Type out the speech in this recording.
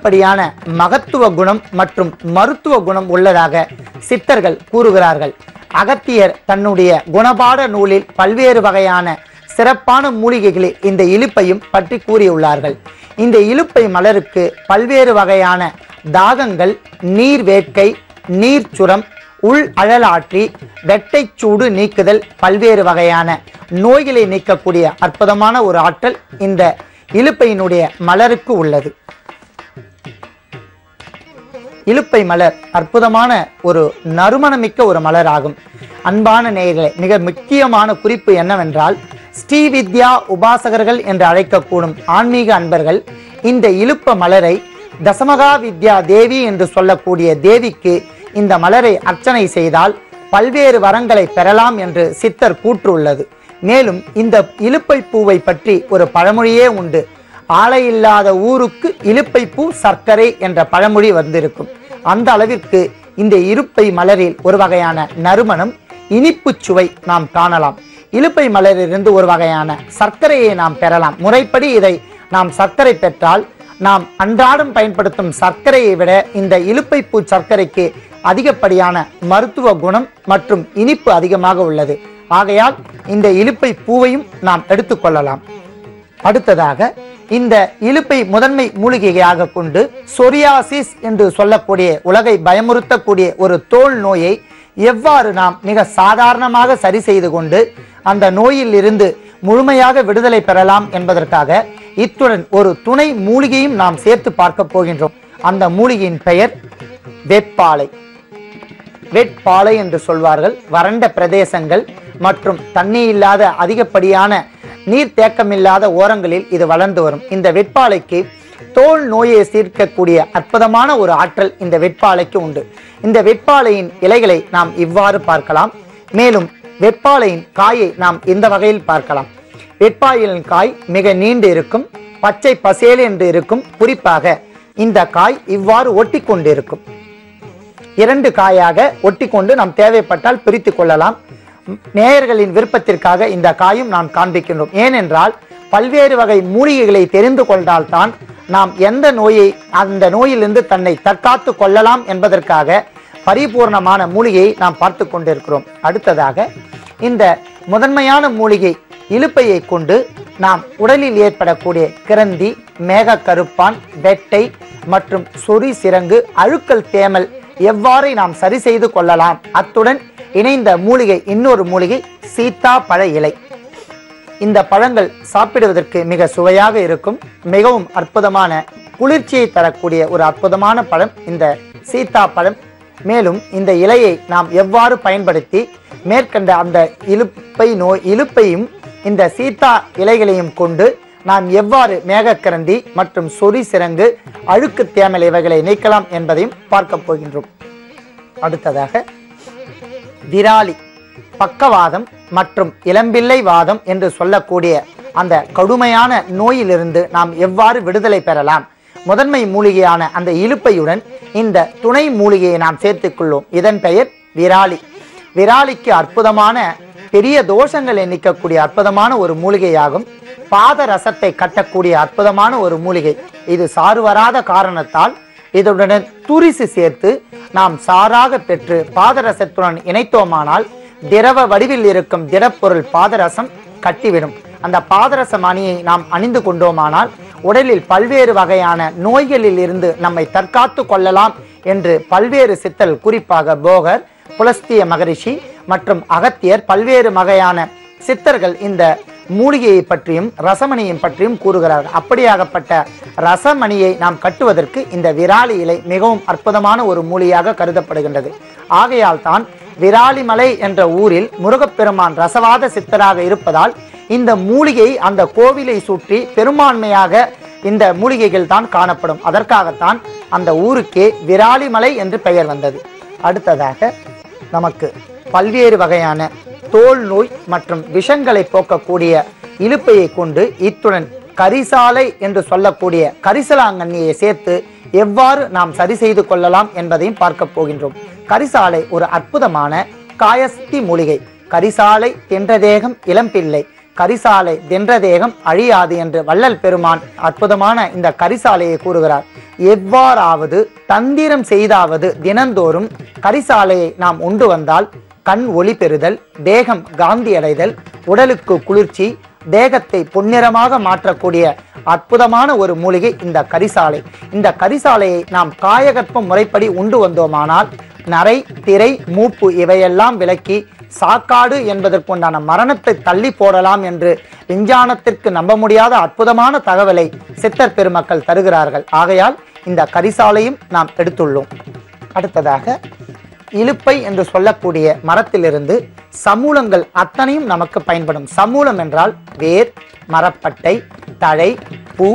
அதிகப்படியான மகத்துவ குணம் மற்றும் மருத்துவ குணம் உள்ளதாக சித்தர்கள் கூறுகிறார்கள். அகத்தியர் தன்னுடைய குணபாட நூலில் பல்வேறு வகையான சிறப்பான மூலிகைகளில் இந்த இலுப்பையும் பற்றி கூறியுள்ளார்கள். இந்த இலுப்பை மலருக்கு பல்வேறு வகையான தாகங்கள், நீர் வேட்கை, நீர் சுரம், உள் அழலாற்றி, வெட்டை சூடு நீக்குதல், பல்வேறு வகையான நோய்களை நீக்கக்கூடிய அற்புதமான ஒரு ஆற்றல் இந்த இலுப்பையினுடைய மலருக்கு உள்ளது. இலுப்பை மலர் அற்புதமான ஒரு நறுமணமிக்க ஒரு மலர் ஆகும். அன்பான நேயர்களே, மிக முக்கியமான குறிப்பு என்னவென்றால், ஸ்ரீவித்யா உபாசகர்கள் என்று அழைக்கக்கூடும் ஆன்மீக அன்பர்கள் இந்த இலுப்ப மலரை தசமகா வித்யா தேவி என்று சொல்லக்கூடிய தேவிக்கு இந்த மலரை அர்ச்சனை செய்தால் பல்வேறு வரங்களை பெறலாம் என்று சித்தர் கூற்றுள்ளது. மேலும் இந்த இலுப்பை பூவை பற்றி ஒரு பழமொழியே உண்டு. ஆலை இல்லாத ஊருக்கு இலுப்பை பூ சர்க்கரை என்ற பழமொழி வந்திருக்கும். அந்த அளவிற்கு இந்த இலுப்பை மலரில் ஒரு வகையான நறுமணம், இனிப்பு சுவை நாம் காணலாம். இலுப்பை மலரிலிருந்து ஒரு வகையான சர்க்கரையை நாம் பெறலாம். முறைப்படி இதை நாம் சர்க்கரை பெற்றால் நாம் அன்றாடம் பயன்படுத்தும் சர்க்கரையை விட இந்த இலுப்பை பூ சர்க்கரைக்கு அதிகப்படியான மருத்துவ குணம் மற்றும் இனிப்பு அதிகமாக உள்ளது. ஆகையால் இந்த இலுப்பை பூவையும் நாம் எடுத்துக்கொள்ளலாம். அடுத்ததாக இந்த இலுப்பை முதன்மை மூலிகையாக கொண்டு சொரியாசிஸ் என்று சொல்லக்கூடிய உலகை பயமுறுத்தக்கூடிய ஒரு தோல் நோயை எவ்வாறு நாம் மிக சாதாரணமாக சரி செய்து கொண்டு அந்த நோயில் இருந்து முழுமையாக விடுதலை பெறலாம் என்பதற்காக இத்துடன் ஒரு துணை மூலிகையும் நாம் சேர்த்து பார்க்க போகின்றோம். அந்த மூலிகையின் பெயர் வெட்பாலை. வெட்பாலை என்று சொல்வார்கள். வறண்ட பிரதேசங்கள் மற்றும் தண்ணீர் இல்லாத அதிகப்படியான நீர் தேக்கமில்லாத ஓரங்களில் இது வளர்ந்து வரும். இந்த வெட்பாலைக்கு தோல் நோயை தீர்க்கக்கூடிய அற்புதமான ஒரு ஆற்றல் இந்த வெட்பாலைக்கு உண்டு. இந்த வெட்பாலையின் இலைகளை நாம் இவ்வாறு பார்க்கலாம். மேலும் வெட்பாலையின் காயை நாம் இந்த வகையில் பார்க்கலாம். வெட்பாலையின் காய் மிக நீண்டு இருக்கும், பச்சை பசேல் என்று இருக்கும். குறிப்பாக இந்த காய் இவ்வாறு ஒட்டி கொண்டு இருக்கும். 2 காயாக ஒட்டி கொண்டு நாம் தேவைப்பட்டால் பிரித்து கொள்ளலாம். நேயர்களின் விருப்பத்திற்காக இந்த காயும் நாம் காண்பிக்கின்றோம். ஏனென்றால் பல்வேறு வகை மூலிகைகளை தெரிந்து கொண்டால்தான் நாம் எந்த நோயை அந்த நோயிலிருந்து தன்னை தற்காத்து கொள்ளலாம் என்பதற்காக பரிபூர்ணமான மூலிகையை நாம் பார்த்து கொண்டிருக்கிறோம். அடுத்ததாக இந்த முதன்மையான மூலிகை இலுப்பையை கொண்டு நாம் உடலில் ஏற்படக்கூடிய கிரந்தி, மேக கருப்பான், வெட்டை மற்றும் சொறி சிரங்கு, அழுக்கல் தேமல் எவ்வாறு நாம் சரி செய்து கொள்ளலாம். அத்துடன் இணைந்த மூலிகை இன்னொரு மூலிகை சீத்தா பழ இலை. இந்த பழங்கள் சாப்பிடுவதற்கு மிக சுவையாக இருக்கும். மிகவும் அற்புதமான குளிர்ச்சியை தரக்கூடிய ஒரு அற்புதமான பழம் இந்த சீத்தா பழம். மேலும் இந்த இலையை நாம் எவ்வாறு பயன்படுத்தி மேற்கண்ட அந்த இலுப்பையும் இந்த சீத்தா இலைகளையும் கொண்டு நாம் எவ்வாறு மேகக்கரந்தி மற்றும் சொறி சிரங்கு, அழுக்கு தேமல் இவைகளை நீக்கலாம் என்பதையும் பார்க்க போகின்றோம். அடுத்ததாக விராலி, பக்கவாதம் மற்றும் இளம்பிள்ளை வாதம் என்று சொல்லக்கூடிய அந்த கடுமையான நோயிலிருந்து நாம் எவ்வாறு விடுதலை பெறலாம். முதன்மை மூலிகையான அந்த இலுப்பையுடன் இந்த துணை மூலிகையை நாம் சேர்த்துக்கொள்வோம். இதன் பெயர் விராலி. விராலிக்கு அற்புதமான பெரிய தோஷங்களை நீக்கக்கூடிய அற்புதமான ஒரு மூலிகையாகும். பாத ரசத்தை கட்டக்கூடிய அற்புதமான ஒரு மூலிகை. இது சாறு வராத காரணத்தால் இதனுடன் துரிசு சேர்த்து நாம் சாராக பெற்று பாதரசத்துடன் இணைத்தோமானால் திரவ வடிவில் இருக்கும் திடப்பொருள் பாதரசம் கட்டிவிடும். அந்த பாதரசம் அணியை நாம் அணிந்து கொண்டோமானால் உடலில் பல்வேறு வகையான நோய்களில் இருந்து நம்மை தற்காத்து கொள்ளலாம் என்று பல்வேறு சித்தல், குறிப்பாக போகர், புலஸ்திய மகரிஷி மற்றும் அகத்தியர், பல்வேறு வகையான சித்தர்கள் இந்த மூலிகையை பற்றியும் ரசமணியை பற்றியும் கூறுகிறார்கள். அப்படியாகப்பட்ட ரசமணியை நாம் கட்டுவதற்கு இந்த விராலி இலை மிகவும் அற்புதமான ஒரு மூலிகையாக கருதப்படுகின்றது. ஆகையால் தான் விராலிமலை என்ற ஊரில் முருகப்பெருமான் ரசவாத சித்தராக இருப்பதால் இந்த மூலிகை அந்த கோவிலை சுற்றி பெரும்பான்மையாக இந்த மூலிகைகள் தான் காணப்படும். அதற்காகத்தான் அந்த ஊருக்கே விராலிமலை என்று பெயர் வந்தது. அடுத்ததாக நமக்கு பல்வேறு வகையான தோல் நோய் மற்றும் விஷங்களை போக்கக்கூடிய இலுப்பையை கொண்டு இத்துடன் கரிசாலை என்று சொல்லக்கூடிய கரிசலாங்கண்ணியை சேர்த்து எவ்வாறு நாம் சரி செய்து கொள்ளலாம் என்பதையும் பார்க்க போகின்றோம். கரிசாலை ஒரு அற்புதமான காயஸ்தி மூலிகை. கரிசாலை தென்றதேகம் இளம்பிள்ளை, கரிசாலை வென்ற தேகம் அழியாது என்று வள்ளல் பெருமான் அற்புதமான இந்த கரிசாலையை கூறுகிறார். எவ்வாறாவது தந்திரம் செய்தாவது தினந்தோறும் கரிசாலையை நாம் உண்டு வந்தால் கண் ஒளி பெறுதல், தேகம் காந்தி அடைதல், உடலுக்கு குளிர்ச்சி, தேகத்தை பொன்னிறமாக மாற்றக்கூடிய அற்புதமான ஒரு மூலிகை இந்த கரிசாலை. இந்த கரிசாலையை நாம் காயகற்ப முறைப்படி உண்டு வந்தோமானால் நரை, திரை, மூப்பு இவையெல்லாம் விலக்கி சாக்காடு என்பதற்குண்டான மரணத்தை தள்ளி போடலாம் என்று விஞ்ஞானத்திற்கு நம்ப முடியாத அற்புதமான தகவலை சித்தர் பெருமக்கள் தருகிறார்கள். ஆகையால் இந்த கரிசாலையும் நாம் எடுத்துள்ளோம். அடுத்ததாக இலுப்பை என்று சொல்லக்கூடிய மரத்திலிருந்து சமூலங்கள் அத்தனையும் நமக்கு பயன்படும். சமூலம் என்றால் வேர், மரப்பட்டை, தழை, பூ,